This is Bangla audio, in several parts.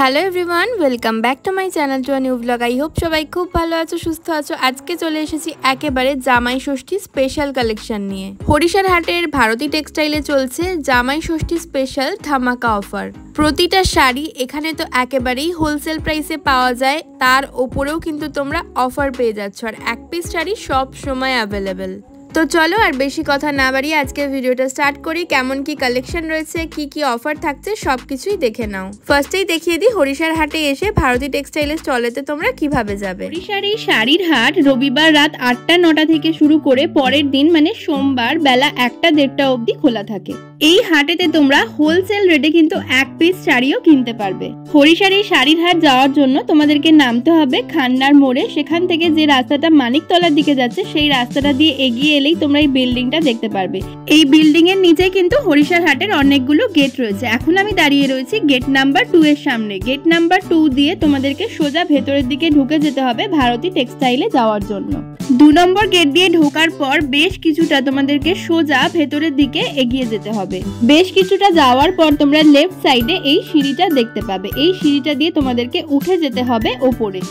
Hello everyone, welcome back to my channel to a new blog. I hope সবাই খুব ভালো আছো, সুস্থ আছো। আজকে চলে এসেছি একেবারে জামাই ষষ্ঠী স্পেশাল কালেকশন নিয়ে। হরিশার হাটের ভারতী টেক্সটাইলে চলছে জামাই ষষ্ঠী স্পেশাল ধামাকা অফার। প্রতিটা শাড়ি এখানে তো একেবারেই হোলসেল প্রাইসে পাওয়া যায়, তার ওপরেও কিন্তু তোমরা অফার পেয়ে যাচ্ছ, আর এক পিস শাড়ি সব সময় অ্যাভেলেবেল। তো চলো আর বেশি কথা না বাড়িয়ে আজকে ভিডিওটা স্টার্ট করি। কেমন কি কালেকশন রয়েছে, কি কি অফার থাকছে সবকিছুই দেখে নাও। ফার্স্টেই দেখিয়ে দিই হরিশার হাটে এসে ভারতী টেক্সটাইলের স্টলেতে তোমরা কিভাবে যাবে। হরিশার এই শাড়ির হাট রবিবার রাত 8টা-9টা থেকে শুরু করে পরের দিন মানে সোমবার বেলা 1টা-1:30 অবধি খোলা থাকে। এই হাটেতে তোমরা হোলসেল রেটে কিন্তু এক পিস শাড়িও কিনতে পারবে। হরিশার এই শাড়ির হাট যাওয়ার জন্য তোমাদেরকে নামতে হবে খান্নার মোড়ে। সেখান থেকে যে রাস্তাটা মানিকতলার দিকে যাচ্ছে সেই রাস্তাটা দিয়ে এগিয়ে এলেই তোমরা এই বিল্ডিংটা দেখতে পারবে। এই বিল্ডিং এর নিচে কিন্তু হরিশার হাটের অনেকগুলো গেট রয়েছে। এখন আমি দাঁড়িয়ে রয়েছি গেট নাম্বার 2 এর সামনে। গেট নাম্বার 2 দিয়ে তোমাদেরকে সোজা ভেতরের দিকে ঢুকে যেতে হবে ভারতী টেক্সটাইলে যাওয়ার জন্য। 2 নম্বর গেট দিয়ে ঢোকার পর বেশ কিছুটা তোমাদেরকে সোজা ভেতরের দিকে এগিয়ে যেতে হবে। বেশ কিছুটা যাওয়ার পর তোমরা লেফট সাইডে এই সিঁড়িটা দেখতে পাবে। এই সিঁড়িটা দিয়ে তোমাদেরকে উঠে যেতে হবে ওপরে।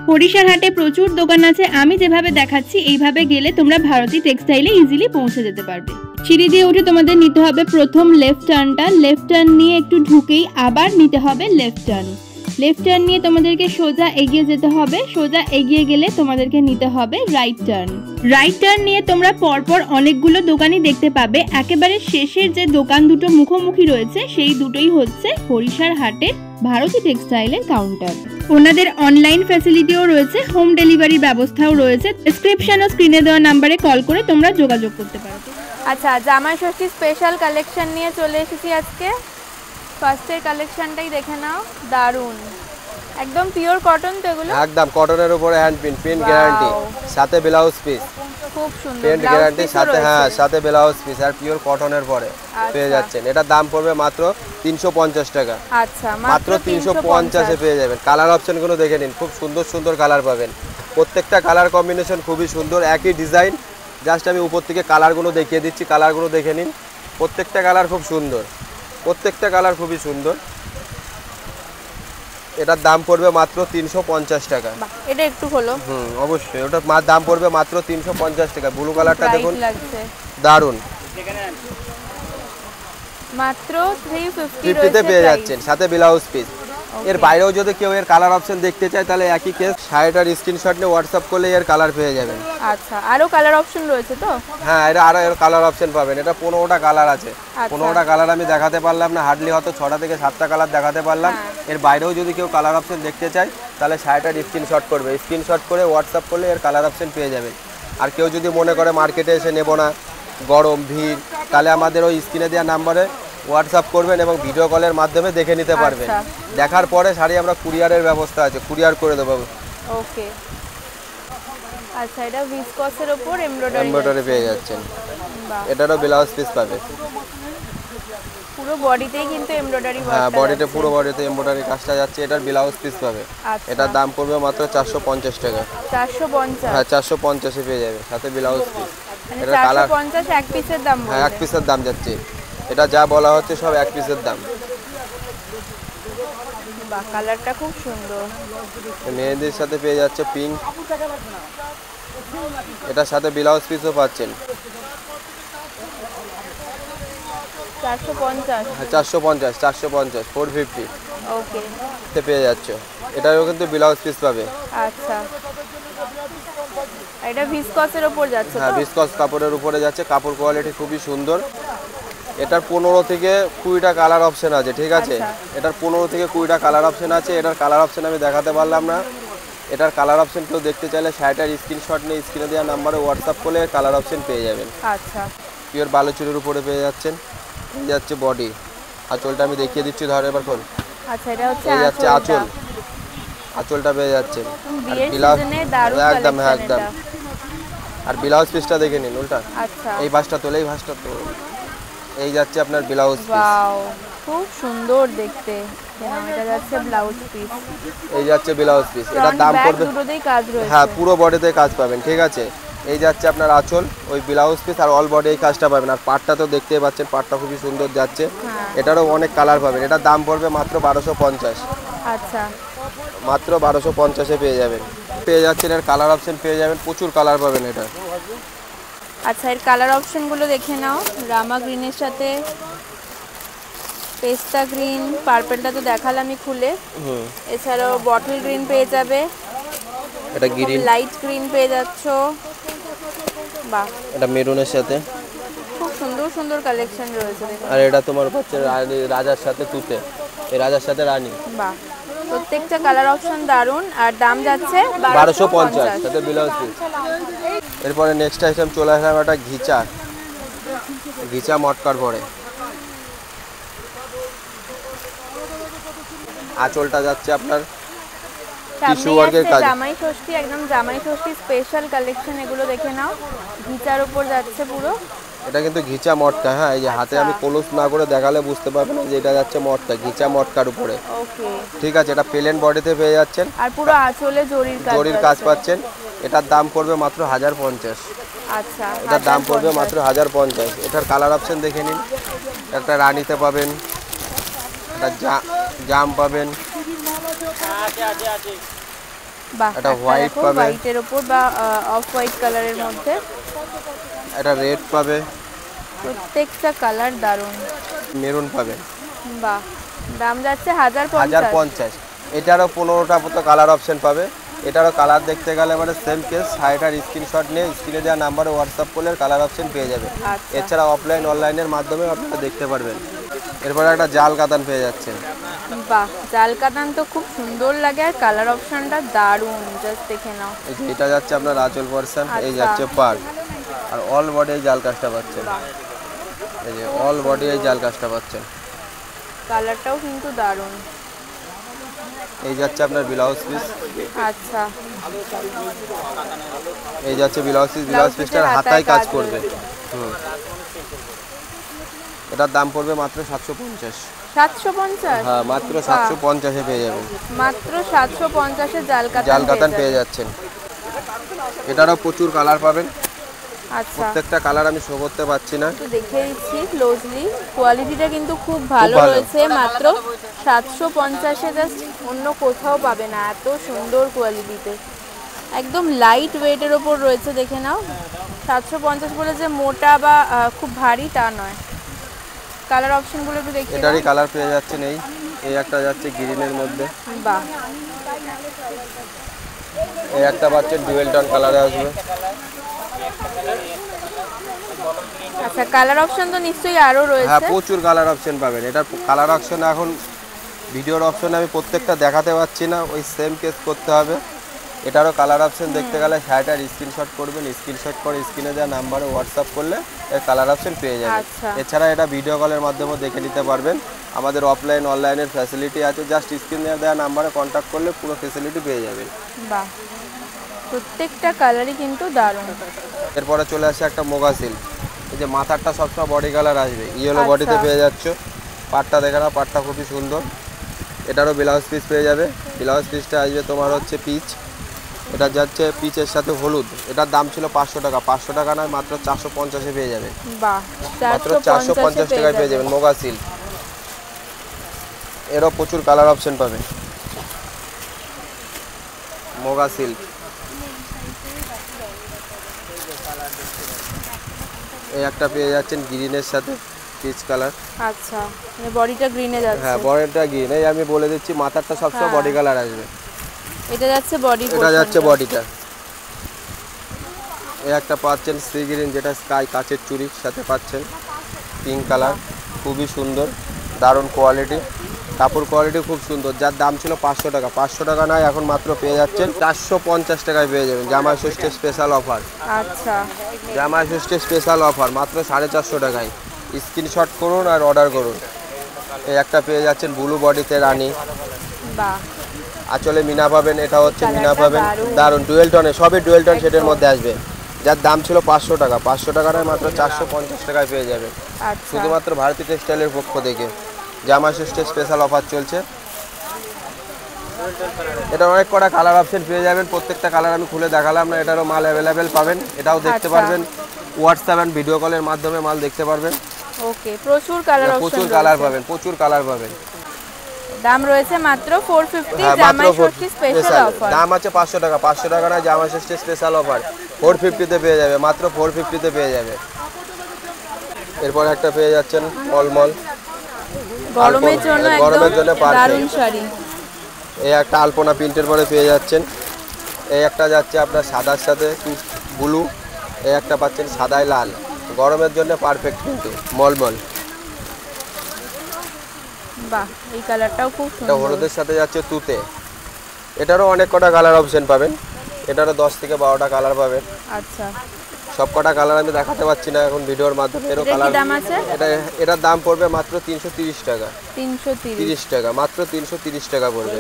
হরিশার হাটে প্রচুর দোকান আছে, আমি যেভাবে দেখাচ্ছি এইভাবে গেলে তোমরা ভারতী টেক্সটাইলে ইজিলি পৌঁছে যেতে পারবে। সিঁড়ি দিয়ে উঠে তোমাদের নিতে হবে প্রথম লেফট টার্নটা। লেফট টার্ন নিয়ে একটু ঢুকেই আবার নিতে হবে লেফট টার্ন। লেফট টার্ন নিয়ে তোমাদেরকে সোজা এগিয়ে যেতে হবে। সোজা এগিয়ে গেলে তোমাদেরকে নিতে হবে রাইট টার্ন। রাইট টার্ন নিয়ে তোমরা পরপর অনেকগুলো দোকানই দেখতে পাবে। একেবারে শেষের যে দোকান দুটো মুখোমুখি রয়েছে সেই দুটোই হচ্ছে হরিশার হাটের ভারতী টেক্সটাইলের কাউন্টার। ওনাদের অনলাইন ফ্যাসিলিটিও রয়েছে, হোম ডেলিভারির ব্যবস্থাও রয়েছে। ডেসক্রিপশন ও স্ক্রিনে দেওয়া নাম্বারে কল করে তোমরা যোগাযোগ করতে পারো। আচ্ছা, জামাই ষষ্ঠী স্পেশাল কালেকশন নিয়ে চলে এসেছি আজকে। ফার্স্টের কালেকশনটাই দেখে নাও, দারুন, একদম পিওর কটন। তো এগুলো একদম কটনের উপরে হ্যান্ড প্রিন্ট গ্যারান্টি, সাথে ব্লাউজ পিস, খুব সুন্দর প্রিন্ট গ্যারান্টি সাথে, হ্যাঁ সাথে ব্লাউজ পিস, আর পিওর কটনের পরে পেয়ে যাচ্ছেন। এটার দাম পড়বে মাত্র 350 টাকা। আচ্ছা, মাত্র 350 এ পেয়ে যাবেন। কালার অপশনগুলো দেখে নিন, খুব সুন্দর সুন্দর কালার পাবেন। প্রত্যেকটা কালার কম্বিনেশন খুবই সুন্দর, একই ডিজাইন। জাস্ট আমি উপর থেকে কালারগুলো দেখিয়ে দিচ্ছি, কালারগুলো দেখে নিন। প্রত্যেকটা কালার খুব সুন্দর, প্রত্যেকটা কালার খুবই সুন্দর। এটার দাম পড়বে মাত্র 350 টাকা। এটা একটু হলো, অবশ্যই ওটার দাম পড়বে মাত্র 350 টাকা। ব্লু কালারটা দেখুন, দারুন, মাত্র 350 তে পেয়ে যাচ্ছেন, সাথে ব্লাউজ পিস। এর বাইরেও যদি কেউ এর কালার অপশন দেখতে চায় তাহলে একই কেস, শাড়িটার স্ক্রিনশট নিয়ে হোয়াটসঅ্যাপ করলে এর কালার পেয়ে যাবেন। আচ্ছা, আরো কালার অপশন রয়েছে তো? হ্যাঁ, এটা আরো এর কালার অপশন পাবেন। এটা 15টা কালার আছে। 15টা কালার আমি দেখাতে পারলাম না, হার্ডলি হয়তো 6টা থেকে 7টা কালার দেখাতে পারলাম। এর বাইরেও যদি কেউ কালার অপশন দেখতে চায় তাহলে শাড়িটার স্ক্রিনশট করবে, স্ক্রিনশট করে হোয়াটসঅ্যাপ করলে এর কালার অপশন পেয়ে যাবেন। আর কেউ যদি মনে করে মার্কেটে এসে নেব না, গরম ভিড়, তাহলে আমাদের ওই স্ক্রিনে দেওয়া নাম্বারে হোয়াটসঅ্যাপ করবেন এবং ভিডিও কলের মাধ্যমে দেখে নিতে পারবেন। দেখার পরে শাড়ি আমরা কুরিয়ারের ব্যবস্থা আছে, কুরিয়ার করে দেবো। ওকে, আচ্ছা, এটা ভিসকসের উপর এমব্রয়ডারি পেয়ে যাচ্ছেন। এটারও ব্লাউজ পিস পাবে। পুরো বডিতেই কিন্তু এমব্রয়ডারি ওয়ার্ক, হ্যাঁ বডিতে, পুরো বডিতে এমব্রয়ডারি কাজটা যাচ্ছে। এটার ব্লাউজ পিস পাবে। এটার দাম পড়বে মাত্র 450 টাকা। 450? হ্যাঁ 450 এ পেয়ে যাবে, সাথে ব্লাউজ পিস। এটা 450 এক পিসের দাম? হ্যাঁ, এক পিসের দাম যাচ্ছে। এটা যা বলা হচ্ছে সব এক পিসের দাম। বাহ, কালারটা খুব সুন্দর। মেহেন্দির সাথে পেয়ে যাচ্ছে পিঙ্ক। এটার সাথে ব্লাউজ পিসও পাচ্ছেন। 450? হ্যাঁ 450, 450, 450 ওকে তে পেয়ে যাচ্ছে। এটাও কিন্তু ব্লাউজ পিস পাবে। আচ্ছা, এটা ভিসকসের উপর যাচ্ছে? হ্যাঁ, ভিসকস কাপড়ের উপরে যাচ্ছে। কাপড় কোয়ালিটি খুবই সুন্দর। এটার 15 থেকে 20টা কালার অপশন আছে, ঠিক আছে? এটার 15 থেকে 20টা কালার অপশন আছে। এটার কালার অপশন আমি দেখাতে পারলাম না। এটার কালার অপশন কেউ দেখতে চাইলে শাড়িটার স্ক্রিনশট নিয়ে স্ক্রিনে দেওয়া নাম্বারে হোয়াটসঅ্যাপ করলে কালার অপশন পেয়ে যাবেন। আচ্ছা, পিওর বালুচুরির উপরে পেয়ে যাচ্ছেন। এই যাচ্ছে বডি, আঁচলটা আমি দেখিয়ে দিচ্ছি, ধর এবার কোন। আচ্ছা, এটা হচ্ছে এই যাচ্ছে আঁচল, আঁচলটা পেয়ে যাচ্ছেন। আর ব্লাউজ একদম, হ্যাঁ একদম। আর ব্লাউজ পিসটা দেখে নিন উল্টা। আচ্ছা, এই ভাঁজটা তোলে, এই ভাঁজটা তো। এই যাচ্ছে আপনার ব্লাউজ পিস। ওয়াও, খুব সুন্দর দেখতে। এটা যাচ্ছে ব্লাউজ পিস। এই যাচ্ছে ব্লাউজ পিস। এটার দাম পড়বে, দুটোতেই কাজ রয়েছে। হ্যাঁ পুরো বডিতে কাজ পাবেন, ঠিক আছে? এই যাচ্ছে আপনার আঁচল, ওই ব্লাউজ পিস আর অল বডি এই কাজটা পাবেন। আর পাটটা তো দেখতেই পাচ্ছেন, পাটটা খুবই সুন্দর যাচ্ছে। এটারও অনেক কালার পাবেন। এটার দাম পড়বে মাত্র 1250। আচ্ছা, মাত্র 1250-এ পেয়ে যাবেন। পেয়ে যাচ্ছেন এর কালার অপশন পেয়ে যাবেন, প্রচুর কালার পাবেন এটা। আচ্ছা, এর কালার অপশনগুলো দেখে নাও। রামা গ্রিনের সাথে পেস্তা গ্রিন, পার্পলটা তো দেখালামই খুলে। এছাড়াও বটল গ্রিন পেয়ে যাবে, এটা গ্রিন, লাইট গ্রিন পেয়ে যাচ্ছ। বাহ, এটা মেরুনের সাথে খুব সুন্দর সুন্দর কালেকশন রয়েছে দেখুন। আর এটা তোমার হচ্ছে রাজার সাথে তুতে, এই রাজার সাথে রানী। বাহ, প্রত্যেকটা কালার অপশন দারুন। আর দাম যাচ্ছে 1250 সাথে ব্লাউজ পিস। এরপরে নেক্সট আইটেম চলে আসলাম একটা ঘিচা মটকার পরে। আঁচলটা যাচ্ছে আপনার টিস্যু ওয়ার্কের কাজ। জামাই ষষ্ঠী, একদম জামাই ষষ্ঠী স্পেশাল কালেকশন, এগুলো দেখে নাও। ঘিচার উপর যাচ্ছে পুরো। এটা কিন্তু ঘিচা মটকা, হ্যাঁ এই যে হাতে আমি ক্লোজ না করে দেখালে বুঝতে পারবেন না যে এটা যাচ্ছে মটকা, ঘিচা মটকার উপরে। ওকে, ঠিক আছে, এটা প্লেন বডিতে পেয়ে যাচ্ছেন আর পুরো আঁচলে জরির কাজ পাচ্ছেন। এটার দাম পড়বে মাত্র 1050। আচ্ছা, এটার দাম পড়বে মাত্র 1050। এটার কালার অপশন দেখে নিন। একটা রানীতে পাবেন, একটা জাম পাবেন, বাহ, এটা হোয়াইট পাবে, হোয়াইটের উপর বা অফ হোয়াইট কালারের মধ্যে। এটা রেড পাবে, প্রত্যেকটা কালার দারুন। মেরুন পাবে। বাহ, দাম যাচ্ছে 1050। এটারও 15টা মতো কালার অপশন পাবে। এটারও কালার দেখতে গেলে মানে সেম কেস, শাড়িটার স্ক্রিনশট নিয়ে স্ক্রিনে দেওয়া নাম্বারে হোয়াটসঅ্যাপ করলে কালার অপশন পেয়ে যাবে। এছাড়া অফলাইন অনলাইনের মাধ্যমে আপনারা দেখতে পারবেন। এরপরে একটা জাল কাতান পেয়ে যাচ্ছেন। বাহ, জাল কাতান তো খুব সুন্দর লাগে, আর কালার অপশনটা দারুন, জাস্ট দেখে নাও। এটা যাচ্ছে আপনার আঁচল পোরশন, এই যাচ্ছে পাড়, আর অল বডি এই জাল কাজটা পাচ্ছেন। এই যে অল বডি এই জাল কাজটা পাচ্ছেন। কালারটাও কিন্তু দারুন। এই যাচ্ছে আপনার ব্লাউজ পিস। আচ্ছা, এই যাচ্ছে ব্লাউজ পিসটার হাতায় কাজ করবে। এটার দাম পড়বে মাত্র 750। 750? হ্যাঁ, মাত্র 750-এ পেয়ে যাবেন। মাত্র 750-এ জাল কাতান পেয়ে যাচ্ছেন। এটারও প্রচুর কালার পাবেন। আচ্ছা, প্রত্যেকটা কালার আমি শো করতে পারছি না, একটু দেখে দিচ্ছি ক্লোজলি। কোয়ালিটিটা কিন্তু খুব ভালো রয়েছে। মাত্র 750-এ, জাস্ট অন্য কোথাও পাবে না এত সুন্দর কোয়ালিটিতে। একদম লাইট ওয়েটের ওপর রয়েছে, দেখে নাও। 750 বলে যে মোটা বা খুব ভারী তা নয়। কালার অপশনগুলো একটু দেখি। এটারই কালার পেয়ে যাচ্ছেন। এই একটা যাচ্ছে গ্রিনের মধ্যে। বাহ, এই একটা পাচ্ছেন ডুয়েল টোন কালারে আসবে। আচ্ছা, কালার অপশন তো নিশ্চয়ই আরো রয়েছে। হ্যাঁ, প্রচুর কালার অপশন পাবেন। এটার কালার অপশন এখন ভিডিওর অপশন আমি প্রত্যেকটা দেখাতে পারছি না, ওই সেম কেস করতে হবে। এটারও কালার অপশন দেখতে গেলে শাড়িটার স্ক্রিনশট করবেন, স্ক্রিনশট করে স্ক্রিনে দেওয়া নাম্বারে হোয়াটসঅ্যাপ করলে এর কালার অপশন পেয়ে যাবেন। এছাড়া এটা ভিডিও কলের মাধ্যমেও দেখে নিতে পারবেন। আমাদের অফলাইন অনলাইনের ফ্যাসিলিটি আছে, জাস্ট স্ক্রিনে দেওয়া নাম্বারে কন্ট্যাক্ট করলে পুরো ফ্যাসিলিটি পেয়ে যাবেন। বাহ, প্রত্যেকটা কালারই কিন্তু দারুণ। এরপরে চলে আসে একটা মোগা সিল্ক। এই যে মাথারটা সবসময় বডি কালার আসবে, ইয়েলো বডিতে পেয়ে যাচ্ছ। পাটটা দেখে নাও, পাটটা খুবই সুন্দর। এটারও ব্লাউজ পিস পেয়ে যাবে। ব্লাউজ পিসটা আসবে তোমার হচ্ছে পিচ, এটা যাচ্ছে পিচের সাথে হলুদ। এটার দাম ছিল 500 টাকা, 500 টাকা নয়, মাত্র 450-এ পেয়ে যাবেন। বাহ, মাত্র 450 টাকায় পেয়ে যাবেন মোগা সিল্ক। এরও প্রচুর কালার অপশন পাবেন। মোগা সিল্ক এই একটা পেয়ে যাচ্ছেন গ্রিনের সাথে পিচ কালার। আচ্ছা, মানে বডিটা গ্রিনে যাচ্ছে। হ্যাঁ, বডিটা গ্রিন। এই আমি বলে দিচ্ছি, মাথারটা সবসময় বডি কালার আসবে। এটা যাচ্ছে বডি, এটা যাচ্ছে বডিটা। এই একটা পাচ্ছেন সি গ্রিন, যেটা স্কাই কাচের চুড়ির সাথে পাচ্ছেন। পিঙ্ক কালার, খুবই সুন্দর, দারুণ কোয়ালিটি। কাপড় কোয়ালিটি খুব সুন্দর। যার দাম ছিল 500 টাকা, 500 টাকা নয়, এখন মাত্র পেয়ে যাচ্ছেন 450 টাকায় পেয়ে যাবেন। জামাই ষষ্ঠীর স্পেশাল অফার। আচ্ছা, জামাই ষষ্ঠীর স্পেশাল অফার মাত্র 450 টাকায়। স্ক্রিনশট করুন আর অর্ডার করুন। এই একটা পেয়ে যাচ্ছেন ব্লু বডিতে রানী। বাহ, আঁচলে মিনা পাবেন, এটা হচ্ছে মিনা পাবেন, দারুণ ডুয়েল টোনে, সবই ডুয়েল টোন সেটের মধ্যে আসবে। যার দাম ছিল 500 টাকা, 500 টাকা নয়, মাত্র 450 টাকায় পেয়ে যাবেন। শুধুমাত্র ভারতী টেক্সটাইলের পক্ষ থেকে জামাই ষষ্ঠীর স্পেশাল অফার চলছে। এটা অনেক কটা কালার অপশন পেয়ে যাবেন। প্রত্যেকটা কালার আমি খুলে দেখালাম না, এটারও মাল অ্যাভেলেবেল পাবেন। এটাও দেখতে পারবেন হোয়াটসঅ্যাপ এন্ড ভিডিও কলের মাধ্যমে মাল দেখতে পারবেন। ওকে, প্রচুর কালার অপশন, প্রচুর কালার পাবেন, প্রচুর কালার পাবেন। দাম রয়েছে মাত্র 450, হ্যাঁ, জামাই মাত্র ষষ্ঠী স্পেশাল স্পেশাল অফার। দাম আছে 500 টাকা, 500 টাকা না, জামাই ষষ্ঠী স্পেশাল অফার 450 তে পেয়ে যাবে, মাত্র 450 তে পেয়ে যাবে। এরপর একটা পেয়ে যাচ্ছেন মলমল, গরমের জন্য গরমের জন্য একদম দারুণ পারফেক্ট। শাড়ি। এই একটা আলপনা প্রিন্টের পরে পেয়ে যাচ্ছেন। এই একটা যাচ্ছে আপনার সাদার সাথে ব্লু, এই একটা পাচ্ছেন সাদায় লাল, গরমের জন্য পারফেক্ট কিন্তু মলমল। বাহ, এই কালারটাও খুব এটা সুন্দর। হলুদের সাথে যাচ্ছে তুতে, এটারও অনেক কটা কালার অপশন পাবেন, এটারও 10 থেকে 12টা কালার পাবেন। আচ্ছা, সব কটা কালার আমি দেখাতে পাচ্ছি না এখন ভিডিওর মাধ্যমে। এরও এটা কি কালার দাম আছে? এটার দাম পড়বে মাত্র 330 টাকা, 330 টাকা, মাত্র 330 টাকা পড়বে।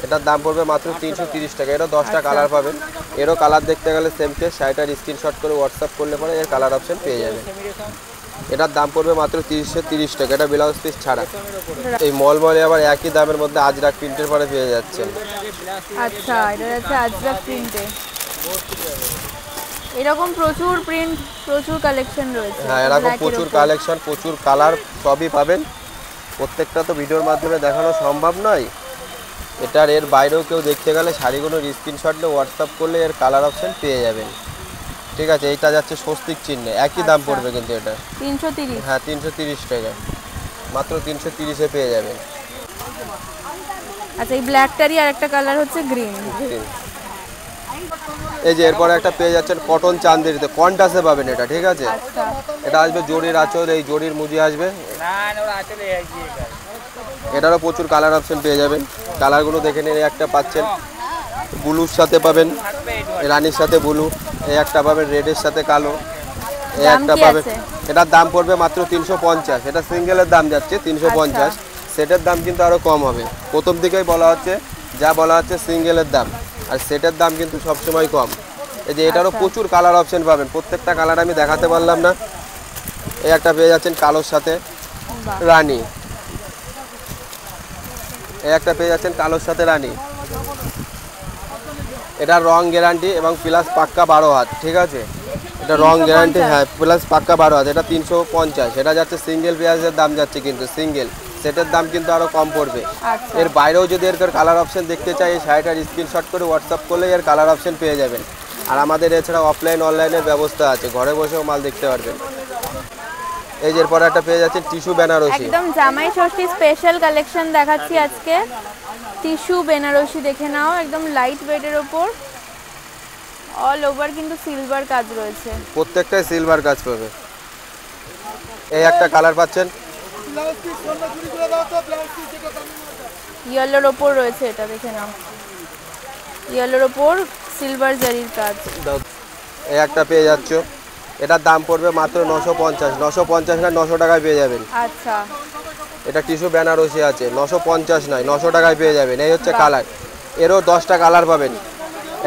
এটার দাম পড়বে মাত্র 330 টাকা। এরও 10টা কালার পাবেন। এরও কালার দেখতে গেলে সেম কেস, শাড়িটার স্ক্রিনশট করে হোয়াটসঅ্যাপ করলে পরে এর কালার অপশন পেয়ে যাবেন। এটার দাম পড়বে মাত্র 330 টাকা, এটা ব্লাউজ পিস ছাড়া। এই মলমলে আবার একই দামের মধ্যে আজরাক প্রিন্টের পরে পেয়ে যাচ্ছেন। আচ্ছা, এটা যাচ্ছে আজরাক প্রিন্টে। এরকম প্রচুর প্রিন্ট, প্রচুর কালেকশন রয়েছে। হ্যাঁ, এরকম প্রচুর কালেকশন, প্রচুর কালার সবই পাবেন। প্রত্যেকটা তো ভিডিওর মাধ্যমে দেখানো সম্ভব নয়। এটার এর বাইরেও কেউ দেখতে গেলে শাড়িগুলোর স্ক্রিনশট নিয়ে হোয়াটসঅ্যাপ করলে এর কালার অপশন পেয়ে যাবেন। ঠিক আছে, এইটা যাচ্ছে স্বস্তিক চিহ্নে, একই দাম পড়বে কিন্তু এটা 330। হ্যাঁ, 330 টাকা, মাত্র 330-এ পেয়ে যাবেন। আচ্ছা, এই ব্ল্যাকটারই আর একটা কালার হচ্ছে গ্রিন। এই যে এরপরে একটা পেয়ে যাচ্ছেন কটন চান্দেরিতে, কন্টাসে পাবেন এটা। ঠিক আছে, আচ্ছা, এটা আসবে জরির আঁচল, এই জরির মুজি আসবে। এটারও প্রচুর কালার অপশন পেয়ে যাবেন। কালারগুলো দেখে নিন, একটা পাচ্ছেন ব্লুর সাথে পাবেন, রানীর সাথে ব্লু, এই একটা পাবেন রেডের সাথে কালো, এই একটা পাবেন। এটার দাম পড়বে মাত্র 350। এটা সিঙ্গেলের দাম যাচ্ছে 350, সেটের দাম কিন্তু আরও কম হবে। প্রথম দিকেই বলা হচ্ছে, যা বলা হচ্ছে সিঙ্গেলের দাম, আর সেটের দাম কিন্তু সবসময় কম। এই যে এটারও প্রচুর কালার অপশন পাবেন, প্রত্যেকটা কালার আমি দেখাতে পারলাম না। এই একটা পেয়ে যাচ্ছেন কালোর সাথে রানী, এই একটা পেয়ে যাচ্ছেন কালোর সাথে রানী। এটা রং গ্যারান্টি এবং প্লাস পাক্কা 12 হাত। ঠিক আছে, এটা রং গ্যারান্টি, হ্যাঁ, প্লাস পাক্কা 12 হাত। এটা 350। এটা যাচ্ছে সিঙ্গেল পেঁয়াজের দাম যাচ্ছে, কিন্তু সিঙ্গেল সেটের দাম কিন্তু আরও কম পড়বে। এর বাইরেও যদি এর কালার অপশন দেখতে চাই, এই শাড়িটার স্ক্রিনশট করে হোয়াটসঅ্যাপ করলে এর কালার অপশন পেয়ে যাবেন। আর আমাদের এছাড়া অফলাইন অনলাইনের ব্যবস্থা আছে, ঘরে বসেও মাল দেখতে পারবেন। এই যে এরপরে একটা পেয়ে যাচ্ছে টিস্যু বেনারসি, একদম জামাই ষষ্ঠী স্পেশাল কালেকশন দেখাচ্ছি আজকে। টিস্যু বেনারসি দেখে নাও, একদম লাইট ওয়েটের ওপর, অল ওভার কিন্তু সিলভার কাজ রয়েছে, প্রত্যেকটাই সিলভার কাজ পাবে। এই একটা কালার পাচ্ছেন ইয়েলোর ওপর রয়েছে, এটা দেখে নাও, ইয়েলোর ওপর সিলভার জারির কাজ। এই একটা পেয়ে যাচ্ছ, এটার দাম পড়বে মাত্র 950। 950 না, 900 টাকায় পেয়ে যাবেন। আচ্ছা, এটা টিস্যু বেনারসি আছে, 950 নয়, 900 টাকায় পেয়ে যাবেন। এই হচ্ছে কালার, এরও 10টা কালার পাবেন।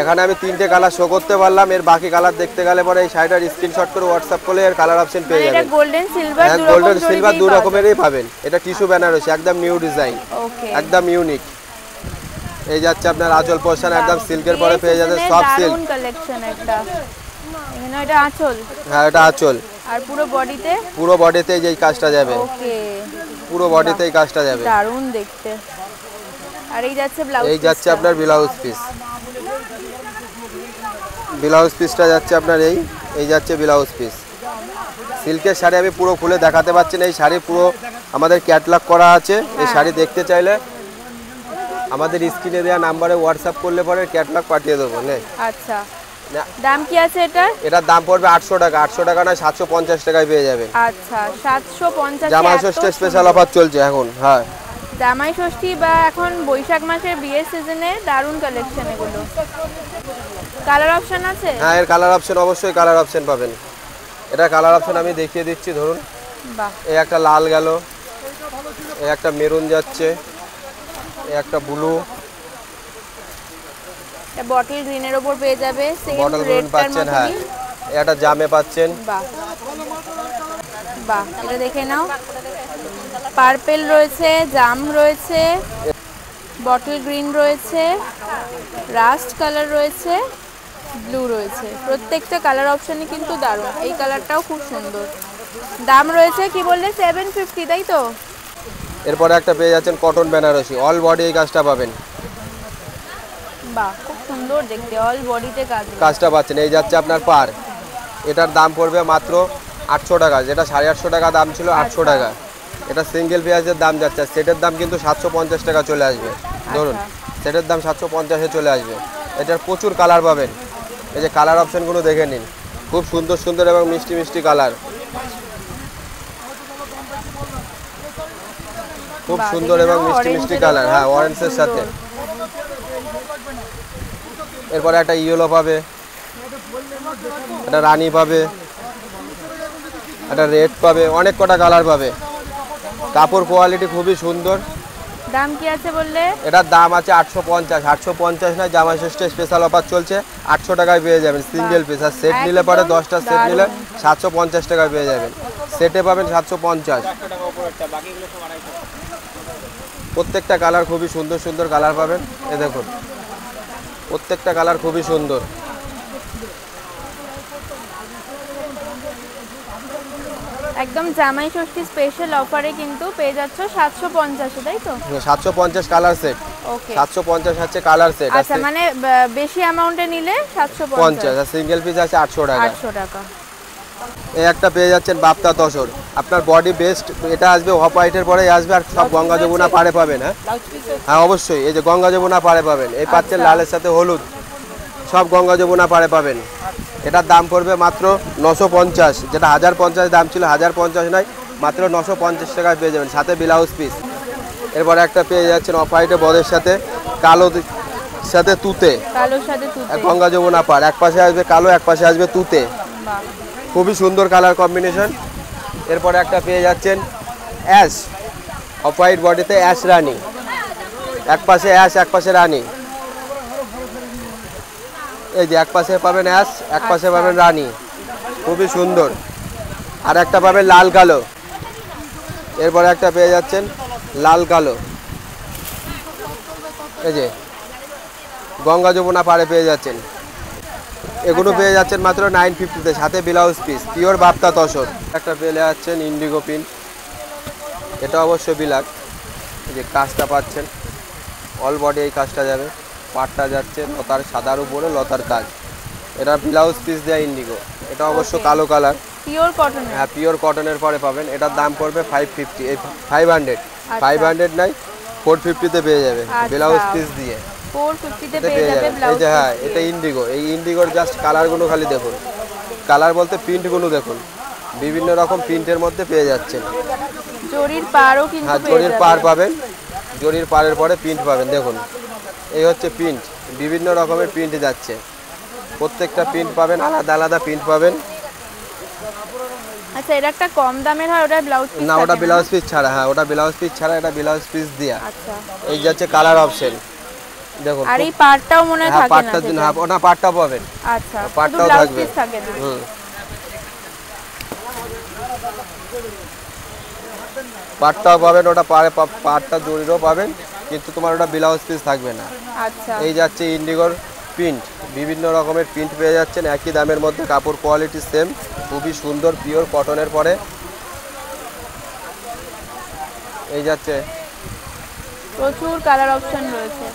এখানে আমি 3টে কালার শো করতে পারলাম, এর বাকি কালার দেখতে গেলে পরে এই শাড়িটার স্ক্রিনশট করে হোয়াটসঅ্যাপ করলে এর কালার অপশন পেয়ে যাবেন। এটা গোল্ডেন সিলভার, হ্যাঁ, গোল্ডেন সিলভার দু রকমেরই পাবেন। এটা টিস্যু বেনারসি, একদম নিউ ডিজাইন, ওকে, একদম ইউনিক। এই যাচ্ছে আপনার আঁচল পোর্শন, একদম সিল্কের পরে পেয়ে যাবে, সব সিল্ক কালেকশন একটা। এখানে এটা আঁচল, হ্যাঁ, এটা আঁচল। আর পুরো বডিতে, পুরো বডিতে এই কাজটা যাবে, ওকে, পুরো বডিতে এই কাজটা যাবে, দারুণ দেখতে। আর এই যাচ্ছে ব্লাউজ, এই যাচ্ছে আপনার ব্লাউজ পিস। ব্লাউজ পিসটা যাচ্ছে আপনার এই যাচ্ছে ব্লাউজ পিস। সিল্কের শাড়ি আমি পুরো খুলে দেখাতে পারছি না, এই শাড়ি পুরো আমাদের ক্যাটলগ করা আছে। এই শাড়ি দেখতে চাইলে আমাদের স্ক্রিনে দেওয়া নাম্বারে হোয়াটসঅ্যাপ করলে পরে ক্যাটলগ পাঠিয়ে দেবো। আচ্ছা, দাম কি আছে এটার? এটার দাম পড়বে 800 টাকা। 800 টাকা না, 750 টাকায় পেয়ে যাবে। আচ্ছা, 750। জামাই ষষ্ঠী স্পেশাল অফার চলছে এখন। হ্যাঁ, জামাই ষষ্ঠী বা এখন বৈশাখ মাসের বিয়ের সিজনে দারুণ কালেকশন এগুলো। কালার অপশন আছে? হ্যাঁ, এর কালার অপশন অবশ্যই কালার অপশন পাবেন। এটা কালার অপশন আমি দেখিয়ে দিচ্ছি, ধরুন। বাহ, এই একটা লাল গেল, এই একটা মেরুন যাচ্ছে, এই একটা ব্লু, এটা বটল গ্রিনের উপর পেয়ে যাবে, সেম বটল গ্রিন পাচ্ছেন। হ্যাঁ, এটা জামে পাচ্ছেন। বাহ বাহ, এটা দেখে নাও, পার্পল রয়েছে, জাম রয়েছে, বটল গ্রিন রয়েছে, রাস্ট কালার রয়েছে, ব্লু রয়েছে। প্রত্যেকটা কালার অপশনই কিন্তু দারুণ। এই কালারটাও খুব সুন্দর। দাম রয়েছে কি বললে? 750, তাই তো? এরপরে একটা পেয়ে যাচ্ছেন কটন বেনারসি, অল বডি এই কাজটা পাবেন। বাহ, খুব সুন্দর দেখতে, অল বডিতে কাজটা পাচ্ছেন। এই যাচ্ছে আপনার পার, এটার দাম পড়বে মাত্র 800 টাকা, যেটা 850 টাকা দাম ছিল 800 টাকা। এটা সিঙ্গেল পেঁয়াজের দাম যাচ্ছে, সেটের দাম কিন্তু 750 টাকা চলে আসবে। ধরুন সেটের দাম 750-এ চলে আসবে। এটার প্রচুর কালার পাবেন, এই যে কালার অপশনগুলো দেখে নিন, খুব সুন্দর সুন্দর এবং মিষ্টি মিষ্টি কালার, খুব সুন্দর এবং মিষ্টি মিষ্টি কালার। হ্যাঁ, অরেঞ্জের সাথে। এরপরে একটা ইয়েলো পাবে, একটা রানী পাবে, একটা রেড পাবে, অনেক কটা কালার পাবে। কাপড় কোয়ালিটি খুবই সুন্দর। দাম কি আছে বললে? এটার দাম আছে 850। 850 না, জামাই ষষ্ঠী স্পেশাল অফার চলছে, 800 টাকায় পেয়ে যাবেন সিঙ্গেল পিস। আর সেট নিলে পরে 10টা সেট নিলে 750 টাকায় পেয়ে যাবেন। সেটে পাবেন 750। প্রত্যেকটা কালার খুবই সুন্দর সুন্দর কালার পাবেন। এ দেখুন, প্রত্যেকটা কালার খুবই সুন্দর। একদম জামাই ষষ্ঠী স্পেশাল অফারে কিন্তু পেয়ে যাচ্ছ 750, তাই তো? 750 কালার সেট। ওকে, 750 হচ্ছে কালার সেট। আচ্ছা, মানে বেশি অ্যামাউন্টে নিলে 750, আর সিঙ্গেল পিস আছে 800 টাকা। 800 টাকা। এই একটা পেয়ে যাচ্ছেন বাপ্তা তসর, আপনার বডি বেস্ট। এটা আসবে অফ হোয়াইটের পরেই আসবে, আর সব গঙ্গা যমুনা পাড়ে পাবেন। হ্যাঁ অবশ্যই, এই যে গঙ্গা যমুনা পাড়ে পাবেন। এই পাচ্ছেন লালের সাথে হলুদ, সব গঙ্গা যমুনা পাড়ে পাবেন। এটার দাম পড়বে মাত্র 950, যেটা 1050 দাম ছিল, 1050 নয়, মাত্র 950 টাকায় পেয়ে যাবেন, সাথে ব্লাউজ পিস। এরপরে একটা পেয়ে যাচ্ছেন অফ হোয়াইটে বদের সাথে কালো সাথে তুতে, কালোর সাথে তুতে, গঙ্গা যমুনা পাড়, এক পাশে আসবে কালো, এক পাশে আসবে তুতে, খুবই সুন্দর কালার কম্বিনেশন। এরপরে একটা পেয়ে যাচ্ছেন অ্যাশ, অফ হোয়াইট বডিতে অ্যাশ রানী, এক পাশে অ্যাশ এক পাশে রানী। এই যে এক পাশে পাবেন অ্যাশ, এক পাশে পাবেন রানী, খুবই সুন্দর। আর একটা পাবেন লাল কালো। এরপরে একটা পেয়ে যাচ্ছেন লাল কালো, এই যে গঙ্গা যমুনা পাড়ে পেয়ে যাচ্ছেন। এগুলো পেয়ে যাচ্ছেন মাত্র 950-তে, সাথে blouse piece, pure Bapta tussar. একটা পেয়ে যাচ্ছেন ইন্ডিগো পিন, এটা অবশ্য বিলাক। এই যে কাজটা পাচ্ছেন, অল বডি এই কাজটা যাবে, পাটটা যাচ্ছে লতার সাদার উপরে লতার কাজ। এটা ব্লাউজ পিস দেওয়া ইন্ডিগো, এটা অবশ্য কালো কালার, পিওর কটন। হ্যাঁ পিওর কটনের পরে পাবেন। এটার দাম পড়বে 550, 500 নাই 450-তে পেয়ে যাবে ব্লাউজ পিস দিয়ে। 450-তে পেয়ে যাবে ব্লাউজ। এই যে হ্যাঁ, এটা ইন্ডিগো। এই ইন্ডিগোর জাস্ট কালারগুলো খালি দেখুন, কালার বলতে প্রিন্টগুলো দেখুন, বিভিন্ন রকম প্রিন্টের মধ্যে পেয়ে যাচ্ছেন। জরির পাড়ও কিন্তু হ্যাঁ, জরির পাড় পাবেন, জরির পাড়ের পরে প্রিন্ট পাবেন। দেখুন এই হচ্ছে প্রিন্ট, বিভিন্ন রকমের প্রিন্ট যাচ্ছে, প্রত্যেকটা প্রিন্ট পাবেন, আলাদা আলাদা প্রিন্ট পাবেন। আচ্ছা, এটা একটা কম দামের হয়, ওটা ব্লাউজ পিস না, ওটা ব্লাউজ পিস ছাড়া। হ্যাঁ, ওটা ব্লাউজ পিস ছাড়া, এটা ব্লাউজ পিস দিয়া। আচ্ছা, এই যাচ্ছে কালার অপশন দেখুন। আর এই পাড়টাও মনে থাকে না? পাড়টার জন্য ওটা পাড়টা পাবেন। আচ্ছা, পাড়টাও থাকবে। পাড়টাও পাবেন, ওটা পাড়টা জরিরও পাবেন, কিন্তু তোমার ওটা ব্লাউজ পিস থাকবে না। আচ্ছা, এই যাচ্ছে ইন্ডিগোর প্রিন্ট, বিভিন্ন রকমের প্রিন্ট পেয়ে যাচ্ছেন একই দামের মধ্যে, কাপড় কোয়ালিটি সেম, খুবই সুন্দর, পিওর কটনের পরে। এই যাচ্ছে, প্রচুর কালার অপশন রয়েছে।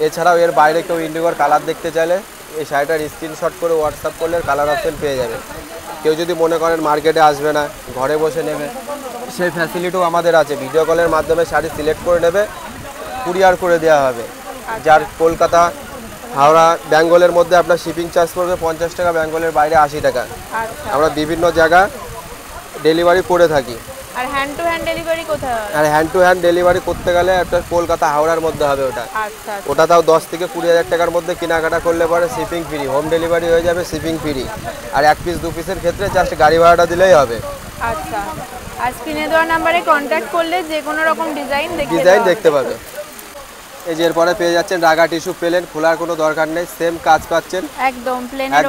এছাড়াও এর বাইরে কেউ ইন্ডিগোর কালার দেখতে চাইলে এই শাড়িটার স্ক্রিনশট করে হোয়াটসঅ্যাপ করলে কালার অপশন পেয়ে যাবে। কেউ যদি মনে করেন মার্কেটে আসবে না, ঘরে বসে নেবে, সেই ফ্যাসিলিটিও আমাদের আছে। ভিডিও কলের মাধ্যমে শাড়ি সিলেক্ট করে নেবে, কুরিয়ার করে দেওয়া হবে। যার কলকাতা, হাওড়া, বেঙ্গলের মধ্যে আপনার শিপিং চার্জ পড়বে 50 টাকা, বেঙ্গলের বাইরে 80 টাকা। আমরা বিভিন্ন জায়গা ডেলিভারি করে থাকি। আর হ্যান্ড টু হ্যান্ড ডেলিভারি কোথায়? আর হ্যান্ড টু হ্যান্ড ডেলিভারি করতে গেলে আপনার কলকাতা, হাওড়ার মধ্যে হবে ওটা। আচ্ছা, ওটা তাও 10 থেকে 20,000 টাকার মধ্যে কেনাকাটা করলে পরে শিপিং ফ্রি, হোম ডেলিভারি হয়ে যাবে, শিপিং ফ্রি। আর 1 পিস 2 পিসের ক্ষেত্রে জাস্ট গাড়ি ভাড়াটা দিলেই হবে। আচ্ছা, আর স্ক্রিনে দেওয়া নাম্বারে কন্ট্যাক্ট করলে যে কোনো রকম ডিজাইন দেখতে পাবে। এই যে এরপরে পেয়ে যাচ্ছেন রাগা টিস্যু প্লেন, খোলার কোনো দরকার নেই, সেম কাজ পাচ্ছেন একদম প্লেনের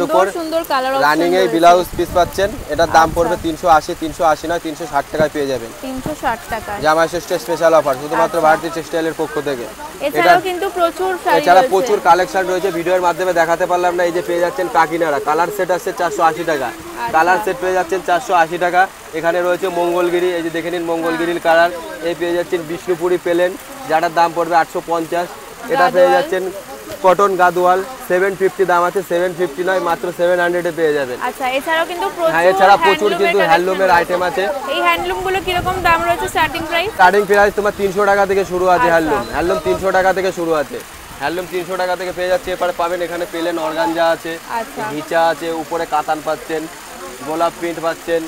উপর খুব সুন্দর কালার অপশন রানিং এই ব্লাউজ পিস পাচ্ছেন। এটার দাম পড়বে 380 নয় 360 টাকায় পেয়ে যাবেন। 360 টাকা জামাই ষষ্ঠী স্পেশাল অফার শুধুমাত্র ভারতী টেক্সটাইলের পক্ষ থেকে। এছাড়াও কিন্তু প্রচুর শাড়ি এছাড়া প্রচুর কালেকশন রয়েছে, ভিডিওর মাধ্যমে দেখাতে পারলাম না। এই যে পেয়ে যাচ্ছেন কাকিনাড়া, কালার সেট আসছে 480 টাকা, কালার সেট পেয়ে যাচ্ছেন 480 টাকা। এখানে রয়েছে মঙ্গলগিরি, এই যে দেখে নিন মঙ্গলগিরির কালার। এই পেয়ে যাচ্ছেন বিষ্ণুপুরি প্লেন, যাটার দাম পড়বে 850। এটা পেয়ে যাচ্ছেন কটন গাদওয়াল, 750 দাম আছে, 750 নয় মাত্র 700 এ পেয়ে যাবেন। আচ্ছা, এছাড়াও কিন্তু প্রচুর এছাড়া প্রচুর কিন্তু হ্যান্ডলুমের আইটেম আছে। এই হ্যান্ডলুম গুলো কি রকম দাম রয়েছে? স্টার্টিং প্রাইস তোমার 300 টাকা থেকে শুরু আছে। হ্যান্ডলুম 300 টাকা থেকে শুরু আছে। হ্যান্ডলুম 300 টাকা থেকে পেয়ে যাচ্ছে। এবারে পাবেন এখানে প্লেন অর্গানজা আছে, ঘিচা আছে, উপরে কাতান পাচ্ছেন, গোলাপ প্রিন্ট পাচ্ছেন।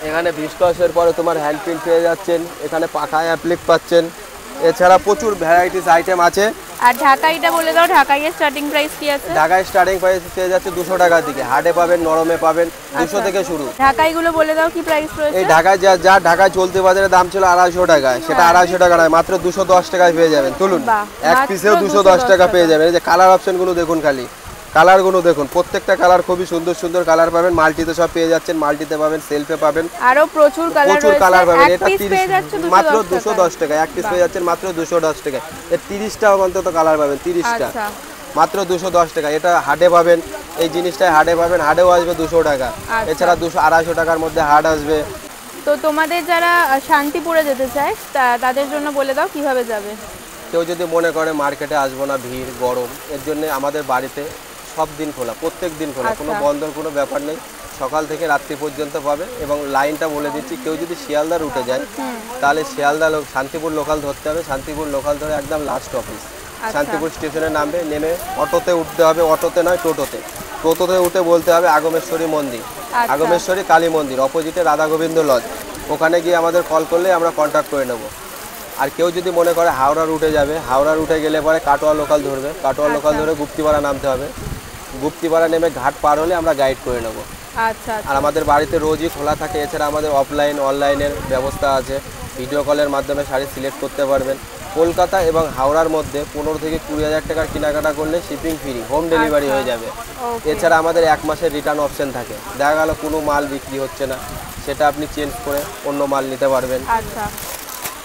এখানে ভিস্কসের পরে তোমার হ্যান্ড প্রিন্ট পেয়ে যাচ্ছেন, এখানে পাখা অ্যাপ্লিক পাচ্ছেন। এছাড়া প্রচুর ভ্যারাইটিস আইটেম আছে। আর ঢাকাইটা বলে দাও, ঢাকাইয়ের স্টার্টিং প্রাইস কি আছে? ঢাকায় স্টার্টিং প্রাইস পেয়ে যাচ্ছে 200 টাকা থেকে, হাটে পাবেন, নরমে পাবেন 200 থেকে শুরু। ঢাকাইগুলো বলে দাও কি প্রাইস রয়েছে? এই ঢাকায় যা ঢাকায় চলতি বাজারে দাম ছিল 250 টাকা, সেটা 250 টাকা নয় মাত্র 210 টাকায় পেয়ে যাবেন। তুলুন, এক পিসেও 210 টাকা পেয়ে যাবেন। এই যে কালার অপশনগুলো দেখুন, খালি কালারগুলো দেখুন, প্রত্যেকটা কালার খুবই সুন্দর সুন্দর কালার পাবেন। মাল্টিতে সব পেয়ে যাচ্ছেন, মাল্টিতে পাবেন, সেলফে পাবেন, আরো প্রচুর কালার পাবেন। এটা 30 মাত্র 210 টাকা, এক পিস পেয়ে যাচ্ছেন মাত্র 210 টাকা। এর 30টা অন্তত কালার পাবেন, 30টা মাত্র 210 টাকা। এটা হাটে পাবেন, এই জিনিসটাই হাটে পাবেন, হাটেও আসবে 200 টাকা। এছাড়া 200-250 টাকার মধ্যে হাট আসবে। তো তোমাদের যারা শান্তিপুরে যেতে চায় তাদের জন্য বলে দাও কিভাবে যাবে। কেউ যদি মনে করে মার্কেটে আসবো না, ভিড় গরম, এর জন্য আমাদের বাড়িতে সব দিন খোলা, প্রত্যেক দিন খোলা, কোনো বন্ধর কোনো ব্যাপার নেই। সকাল থেকে রাত্রি পর্যন্ত পাবে। এবং লাইনটা বলে দিচ্ছি, কেউ যদি শিয়ালদা রুটে যায় তাহলে শিয়ালদা শান্তিপুর লোকাল ধরতে হবে। শান্তিপুর লোকাল ধরে একদম লাস্ট অফিস শান্তিপুর স্টেশনে নামবে, নেমে অটোতে উঠতে হবে, অটোতে নয় টোটোতে। টোটোতে উঠে বলতে হবে আগমেশ্বরী মন্দির, আগমেশ্বরী কালী মন্দির, অপোজিটে রাধা গোবিন্দ লজ। ওখানে গিয়ে আমাদের কল করলে আমরা কন্ট্যাক্ট করে নেব। আর কেউ যদি মনে করে হাওড়া রুটে যাবে, হাওড়া রুটে গেলে পরে কাটোয়া লোকাল ধরবে, কাটোয়া লোকাল ধরে গুপ্তিপাড়া নামতে হবে। গুপ্তিপাড়া নেমে ঘাট পার হলে আমরা গাইড করে নেব। আর আমাদের বাড়িতে রোজই খোলা থাকে। এছাড়া আমাদের অফলাইন অনলাইনের ব্যবস্থা আছে, ভিডিও কলের মাধ্যমে শাড়ি সিলেক্ট করতে পারবেন। কলকাতা এবং হাওড়ার মধ্যে 15 থেকে 20,000 টাকার কেনাকাটা করলে শিপিং ফ্রি, হোম ডেলিভারি হয়ে যাবে। এছাড়া আমাদের 1 মাসের রিটার্ন অপশন থাকে। দেখা গেল কোনো মাল বিক্রি হচ্ছে না, সেটা আপনি চেঞ্জ করে অন্য মাল নিতে পারবেন।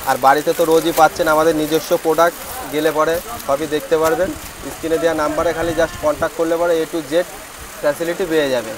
আর বাড়িতে তো রোজই পাচ্ছেন আমাদের নিজস্ব প্রোডাক্ট, গেলে পরে সবই দেখতে পারবেন। স্ক্রিনে দেওয়া নাম্বারে খালি জাস্ট কন্ট্যাক্ট করলে পরে A to Z ফ্যাসিলিটি পেয়ে যাবেন।